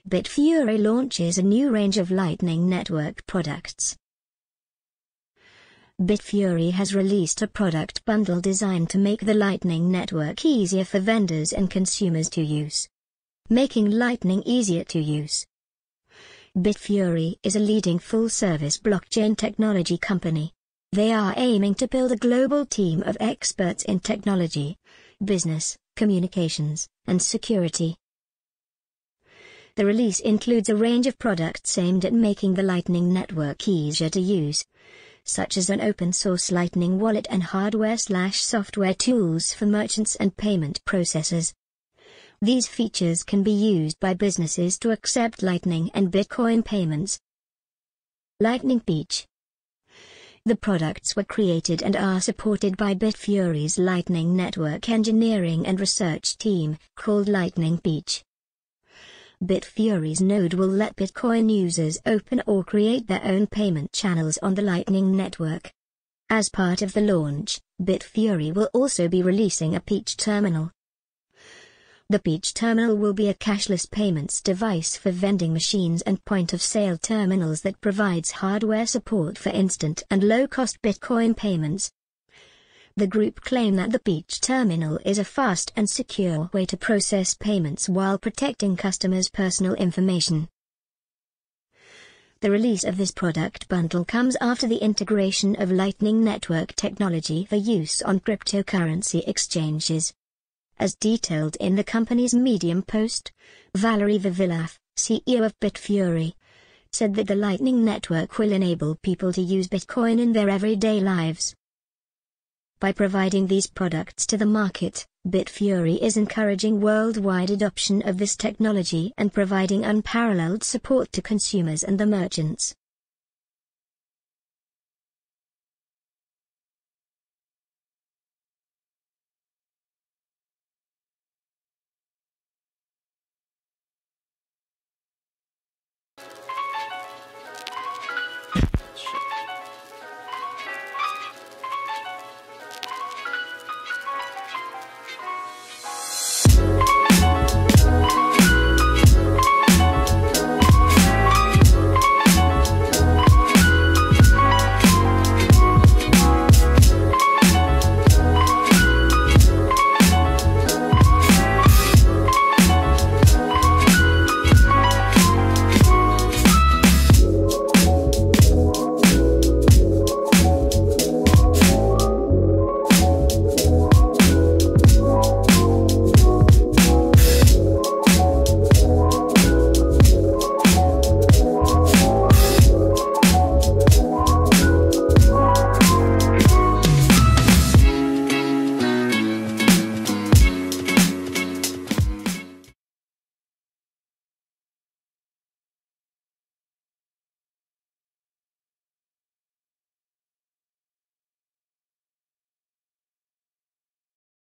Bitfury launches a new range of Lightning Network products. Bitfury has released a product bundle designed to make the Lightning Network easier for vendors and consumers to use. Making Lightning easier to use. Bitfury is a leading full-service blockchain technology company. They are aiming to build a global team of experts in technology, business, communications, and security. The release includes a range of products aimed at making the Lightning Network easier to use, such as an open-source Lightning wallet and hardware/software tools for merchants and payment processors. These features can be used by businesses to accept Lightning and Bitcoin payments. Lightning Peach. The products were created and are supported by Bitfury's Lightning Network engineering and research team, called Lightning Peach. Bitfury's node will let Bitcoin users open or create their own payment channels on the Lightning Network. As part of the launch, Bitfury will also be releasing a Peach terminal. The Peach terminal will be a cashless payments device for vending machines and point-of-sale terminals that provides hardware support for instant and low-cost Bitcoin payments. The group claim that the Peach terminal is a fast and secure way to process payments while protecting customers' personal information. The release of this product bundle comes after the integration of Lightning Network technology for use on cryptocurrency exchanges. As detailed in the company's Medium post, Valery Vavilov, CEO of Bitfury, said that the Lightning Network will enable people to use Bitcoin in their everyday lives. By providing these products to the market, Bitfury is encouraging worldwide adoption of this technology and providing unparalleled support to consumers and the merchants.